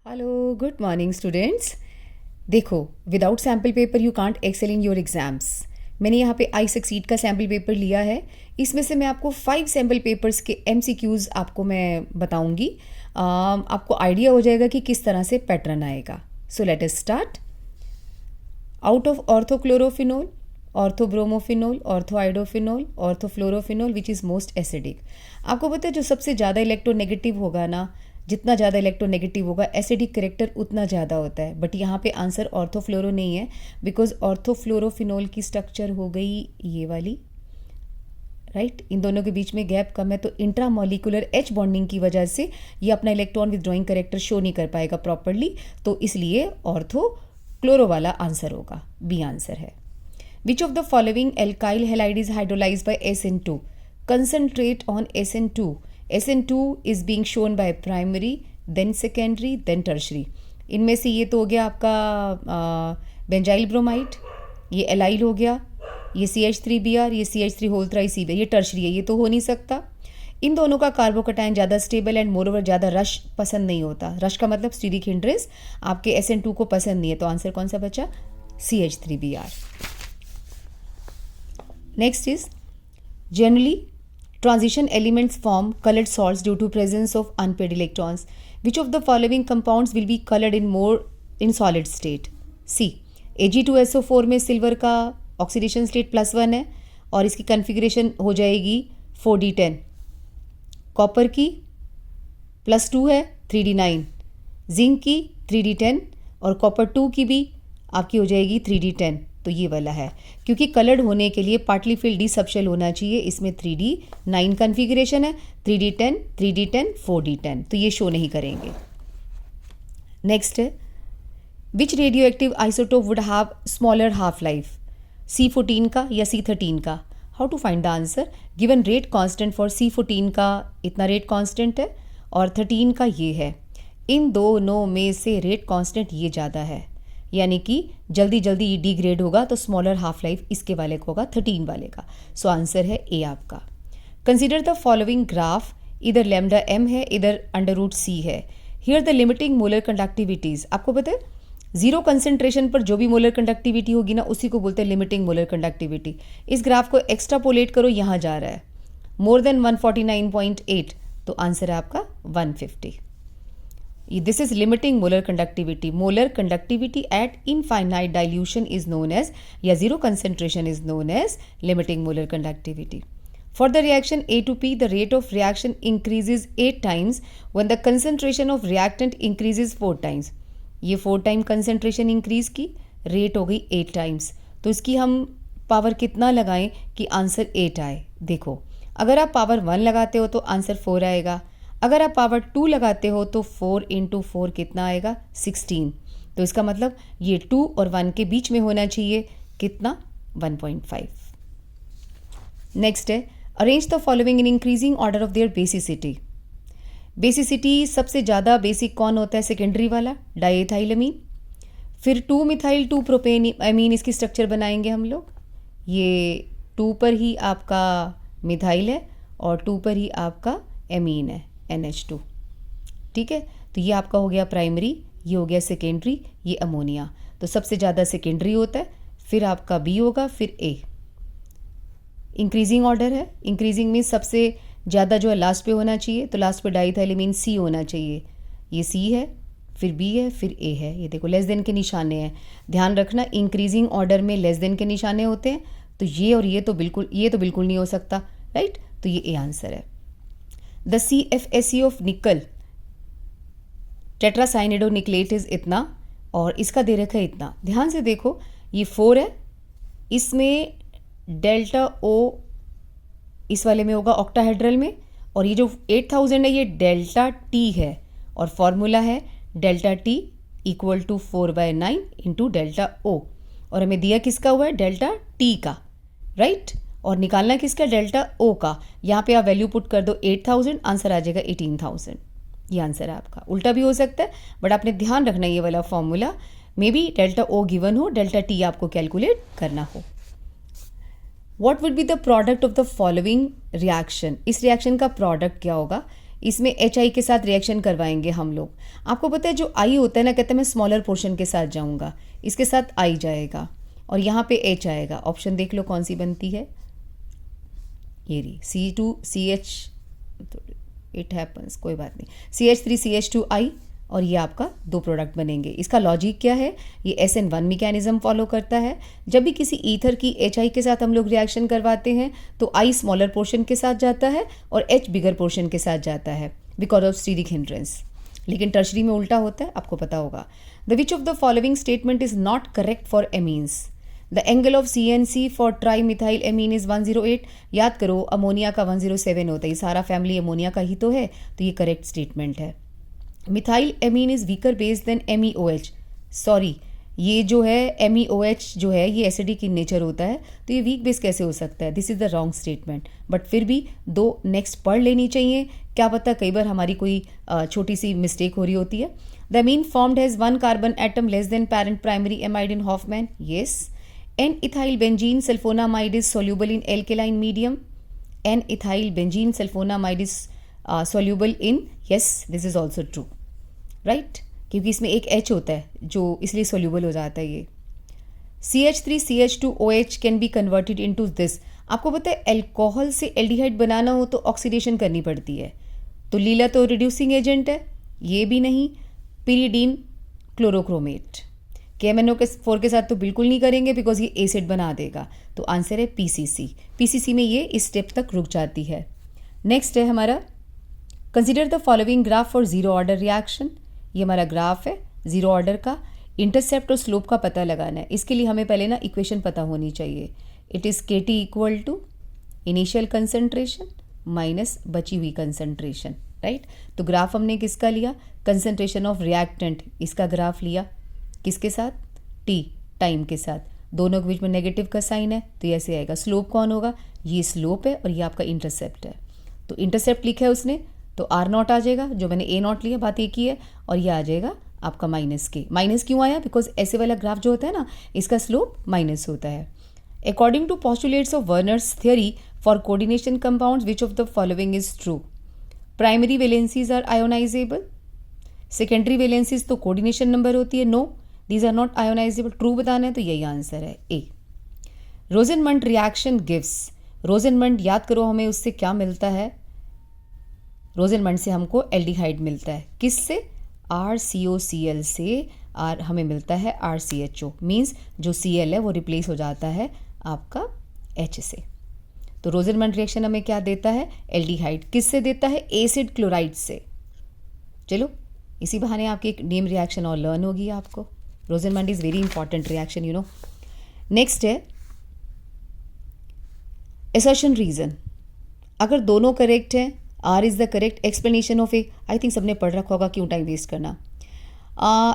Hello good morning students. देखो, without sample paper you can't excel in your exams. मैंने यहाँ पे I succeed का सैम्पल पेपर लिया है। इसमें से मैं आपको 5 सैम्पल पेपर्स के MCQs आपको मैं बताऊँगी। आपको आइडिया हो जाएगा कि किस तरह से पैटर्न आएगा। So let us start. Out of orthochlorophenol, orthobromophenol, orthoiodophenol, orthofluorophenol which is most acidic. आपको पता है जो सबसे ज़्यादा इलेक्ट्रोनेगेटिव होगा ना, जितना ज़्यादा इलेक्ट्रोनेगेटिव होगा एसिडिक करेक्टर उतना ज़्यादा होता है। बट यहाँ पे आंसर ऑर्थोफ्लोरो नहीं है, बिकॉज ऑर्थोफ्लोरोफिनोल की स्ट्रक्चर हो गई ये वाली, राइट। इन दोनों के बीच में गैप कम है, तो इंट्रामॉलिकुलर H बॉन्डिंग की वजह से ये अपना इलेक्ट्रॉन विथड्रॉइंग करेक्टर शो नहीं कर पाएगा प्रॉपरली, तो इसलिए ऑर्थोक्लोरो वाला आंसर होगा, बी आंसर है। विच of the following alkyl halide is hydrolysed bye SN2? Concentrate on SN2. SN2 is being shown by primary, then secondary, then tertiary. इनमें से ये तो हो गया आपका बेंजाइल ब्रोमाइड, ये एलाइल हो गया, ये CH3Br, ये CH3 होल थ्राइस ये टर्शरी है, ये तो हो नहीं सकता। इन दोनों का कार्बोकटायन ज़्यादा स्टेबल एंड मोर ओवर ज़्यादा रश पसंद नहीं होता। रश का मतलब स्टीरिक हिंड्रेंस, आपके SN2 को पसंद नहीं है, तो आंसर कौन सा बचा? CH3Br। Next is generally transition elements form colored salts due to presence of unpaired electrons. Which of the following compounds will be colored in solid state? C. Ag2SO4 में सिल्वर का ऑक्सीडेशन स्टेट +1 है और इसकी configuration हो जाएगी 4d10। Copper की +2 है 3d9, zinc की 3d10 और कॉपर 2 की भी आपकी हो जाएगी 3d10। तो ये वाला है, क्योंकि कलर्ड होने के लिए पार्टली फिल्ड डी सबशेल होना चाहिए। इसमें 3d9 कन्फिगरेशन है, 3d10, 3d10, 4d10, तो ये शो नहीं करेंगे। नेक्स्ट है which radio active isotope would have smaller half life? C14 का या C13 का? How to find the answer? Given rate constant for C14 का इतना रेट कांस्टेंट है और 13 का ये है। इन दोनों में से रेट कांस्टेंट ये ज़्यादा है, यानी कि जल्दी जल्दी डिग्रेड होगा, तो स्मॉलर हाफ लाइफ इसके वाले को होगा, 13 वाले का। सो आंसर है ए आपका। कंसीडर द फॉलोइंग ग्राफ, इधर लैम्डा m है, इधर √C है। Here the limiting molar conductivities. आपको पता है जीरो कंसेंट्रेशन पर जो भी मोलर कंडक्टिविटी होगी ना, उसी को बोलते हैं लिमिटिंग मोलर कंडक्टिविटी। इस ग्राफ को एक्स्ट्रापोलेट करो, यहाँ जा रहा है मोर देन 149.8, तो आंसर है आपका 150। This is limiting molar conductivity. Molar conductivity at infinite dilution is known as, या zero concentration is known as limiting molar conductivity. For the reaction A to P, the rate of reaction increases 8 times when the concentration of reactant increases 4 times. ये 4 time concentration increase की rate हो गई 8 times. तो इसकी हम power कितना लगाएं कि आंसर 8 आए? देखो, अगर आप पावर 1 लगाते हो तो आंसर 4 आएगा, अगर आप पावर 2 लगाते हो तो 4 × 4 कितना आएगा? 16। तो इसका मतलब ये 2 और 1 के बीच में होना चाहिए, कितना? 1.5। नेक्स्ट है arrange the following in increasing order of their basicity. Basicity सबसे ज़्यादा बेसिक कौन होता है? सेकेंडरी वाला, डाइएथाइलमीन। फिर 2 मिथाइल 2 प्रोपेन अमीन, इसकी स्ट्रक्चर बनाएंगे हम लोग। ये 2 पर ही आपका मिथाइल है और 2 पर ही आपका एमीन है, NH2। ठीक है, तो ये आपका हो गया प्राइमरी, ये हो गया सेकेंडरी, ये अमोनिया। तो सबसे ज़्यादा सेकेंडरी होता है, फिर आपका B होगा, फिर A। इंक्रीजिंग ऑर्डर है, इंक्रीजिंग में सबसे ज़्यादा जो है लास्ट पे होना चाहिए, तो लास्ट पे डाइथाइलेमीन C होना चाहिए। ये C है, फिर B है, फिर A है। ये देखो लेस देन के निशाने हैं, ध्यान रखना इंक्रीजिंग ऑर्डर में लेस देन के निशाने होते हैं, तो ये और ये तो बिल्कुल नहीं हो सकता, राइट। तो ये A आंसर है। The CFSE of nickel tetracyanidonickelate is इतना और इसका दे रखा है इतना। ध्यान से देखो, ये 4 है, इसमें डेल्टा O इस वाले में होगा ऑक्टाहेड्रल में, और ये जो 8000 है ये डेल्टा T है, और फॉर्मूला है डेल्टा T = 4/9 × डेल्टा O, और हमें दिया किसका हुआ है? डेल्टा T का, राइट। और निकालना किसका? डेल्टा O का। यहाँ पे आप वैल्यू पुट कर दो 8000, आंसर आ जाएगा 18000। ये आंसर है आपका। उल्टा भी हो सकता है, बट आपने ध्यान रखना ये वाला formula may be delta O given हो, डेल्टा T आपको कैलकुलेट करना हो। What would be the product of the following reaction? इस रिएक्शन का प्रोडक्ट क्या होगा? इसमें HI के साथ रिएक्शन करवाएंगे हम लोग। आपको पता है जो I होता है ना, कहते हैं मैं स्मॉलर पोर्शन के साथ जाऊंगा, इसके साथ I जाएगा और यहाँ पे H आएगा। ऑप्शन देख लो कौन सी बनती है, ये रही C2CH, इट हैपन्स, कोई बात नहीं, CH3CH2I और ये आपका दो प्रोडक्ट बनेंगे। इसका लॉजिक क्या है, ये SN1 मैकेनिज्म फॉलो करता है। जब भी किसी ईथर की HI के साथ हम लोग रिएक्शन करवाते हैं तो I स्मॉलर पोर्शन के साथ जाता है और H बिगर पोर्शन के साथ जाता है बिकॉज ऑफ स्टीरिक हिंड्रेंस। लेकिन टर्शरी में उल्टा होता है, आपको पता होगा। The which of the following statement is not correct for amines. The angle of CNC for tri methyl amine is 108। याद करो अमोनिया का 107 होता है, ये सारा फैमिली अमोनिया का ही तो है, तो ये करेक्ट स्टेटमेंट है। Methyl amine is weaker base than MEOH। Sorry, ये जो है MEOH जो है ये एसिडिक इन नेचर होता है, तो ये वीक बेस कैसे हो सकता है? This is the wrong statement. But फिर भी दो नेक्स्ट पढ़ लेनी चाहिए, क्या पता कई बार हमारी कोई छोटी सी मिस्टेक हो रही होती है। The amine formed has 1 carbon atom less than parent primary amide in Hofmann. Yes. N-ethyl benzene sulfonamide is soluble in alkaline medium. N-ethyl benzene sulfonamide is soluble in, yes, this is also true, right? क्योंकि इसमें एक H होता है जो इसलिए soluble हो जाता है ये। CH3CH2OH can be converted into this। आपको पता है अल्कोहल से एल्डिहाइड बनाना हो तो ऑक्सीडेशन करनी पड़ती है, तो लीला तो रिड्यूसिंग एजेंट है, ये भी नहीं। पिरीडीन क्लोरोक्रोमेट, KMnO4 के साथ तो बिल्कुल नहीं करेंगे बिकॉज ये एसिड बना देगा, तो आंसर है PCC। PCC में ये इस स्टेप तक रुक जाती है। नेक्स्ट है हमारा consider the following graph for zero order reaction. ये हमारा ग्राफ है जीरो ऑर्डर का। इंटरसेप्ट और स्लोप का पता लगाना है, इसके लिए हमें पहले ना इक्वेशन पता होनी चाहिए। It is KT equal to initial concentration minus बची हुई कंसंट्रेशन, राइट। तो ग्राफ हमने किसका लिया, कंसंट्रेशन ऑफ रिएक्टेंट, इसका ग्राफ लिया किसके साथ, T टाइम के साथ, दोनों के बीच में नेगेटिव का साइन है तो ये ऐसे आएगा। स्लोप कौन होगा, ये स्लोप है और ये आपका इंटरसेप्ट है, तो इंटरसेप्ट लिखा है उसने तो R0 आ जाएगा, जो मैंने A0 लिया, बात एक ही है, और ये आ जाएगा आपका -K। माइनस क्यों आया, बिकॉज ऐसे वाला ग्राफ जो होता है ना इसका स्लोप माइनस होता है। According to postulates of Werner's theory for coordination compounds which of the following is true. Primary valencies are ionizable, secondary valencies तो कोऑर्डिनेशन नंबर होती है, no these are not ionizable. True बताना है तो यही answer है A। Rosenmund reaction gives, Rosenmund याद करो हमें उससे क्या मिलता है, रोजेनमंड से हमको एल्डिहाइड मिलता है, किससे, RCOCl से, और हमें मिलता है RCHO, मीन्स जो Cl है वो रिप्लेस हो जाता है आपका H से। तो रोजेनमंड रिएक्शन हमें क्या देता है, एल्डिहाइड, किससे देता है, एसिड क्लोराइड से। चलो इसी बहाने आपकी एक नेम रिएक्शन और लर्न होगी आपको। Rosenmund is very important reaction, you know. Next है असर्शन रीजन। अगर दोनों करेक्ट हैं, R is the correct explanation of A, I think सबने पढ़ रखा होगा, क्यों टाइम वेस्ट करना।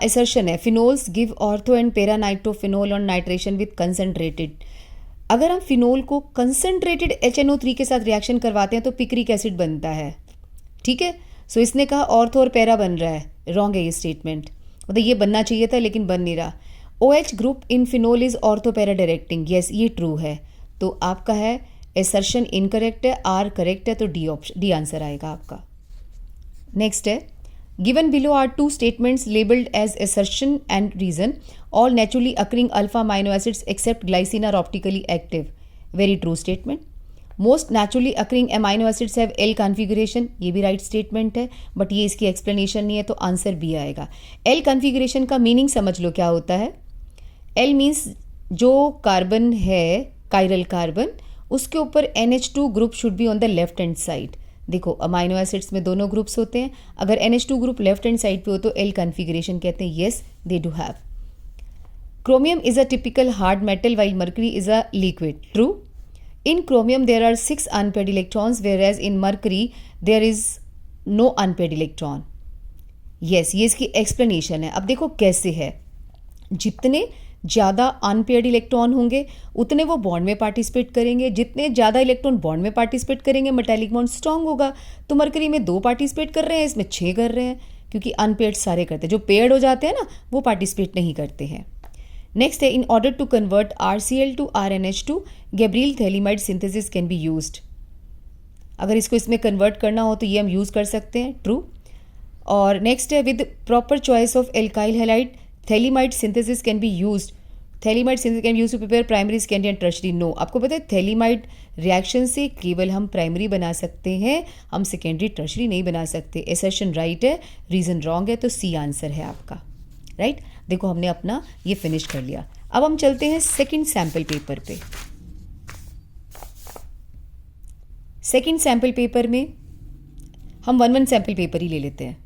असर्शन है phenols give ortho and para nitrophenol on nitration with concentrated. अगर हम फिनोल को कंसनट्रेटेड HNO3 के साथ रिएक्शन करवाते हैं तो पिक्रिक एसिड बनता है, ठीक है। सो इसने कहा ऑर्थो और पैरा बन रहा है, रॉन्ग है ये स्टेटमेंट, मतलब ये बनना चाहिए था लेकिन बन नहीं रहा। OH group in phenol is ortho para directing, yes ये ट्रू है, तो आपका है एसर्शन इनकरेक्ट है, R करेक्ट है, तो डी आंसर आएगा आपका। नेक्स्ट है given below are two statements labelled as assertion and reason, all naturally occurring alpha amino acids except glycine are optically active, very true statement. Most naturally occurring amino acids have L configuration, ये भी right statement है, but ये इसकी explanation नहीं है, तो answer B आएगा। L configuration का मीनिंग समझ लो क्या होता है। L मीन्स जो कार्बन है, कायरल कार्बन, उसके ऊपर NH2 group should be on the left hand side. देखो अमाइनो एसिड्स में दोनों ग्रुप्स होते हैं, अगर NH2 group left hand side पे हो तो L कॉन्फ़िगरेशन कहते हैं, yes they do have. Chromium is a typical hard metal while mercury is a liquid, true. In chromium there are 6 unpaired electrons whereas in mercury there is no unpaired electron. Yes, ये इसकी explanation है। अब देखो कैसे है, जितने ज़्यादा unpaired electron होंगे उतने वो बॉन्ड में पार्टिसिपेट करेंगे, जितने ज़्यादा इलेक्ट्रॉन बॉन्ड में पार्टिसिपेट करेंगे मेटालिक बॉन्ड स्ट्रांग होगा। तो मरकरी में 2 पार्टिसिपेट कर रहे हैं, इसमें 6 कर रहे हैं, क्योंकि अनपेयर्ड सारे करते हैं, जो पेयर्ड हो जाते हैं ना वो पार्टिसिपेट नहीं करते हैं। नेक्स्ट है in order to convert RCl to RNH2 Gabriel phthalimide synthesis can be used. अगर इसको इसमें कन्वर्ट करना हो तो ये हम यूज़ कर सकते हैं, ट्रू। और नेक्स्ट है with proper choice of alkyl halide phthalimide synthesis can be used, phthalimide synthesis can use to prepare primary, secondary and tertiary. No, आपको पता है थैलीमाइड रिएक्शन से केवल हम प्राइमरी बना सकते हैं, हम सेकेंडरी टर्शरी नहीं बना सकते। एसर्शन राइट है, रीज़न रॉन्ग है, तो सी आंसर है आपका, राइट। देखो हमने अपना ये फिनिश कर लिया। अब हम चलते हैं सेकंड सैंपल पेपर पे। सेकंड सैंपल पेपर में हम 1 सैंपल पेपर ही ले लेते हैं।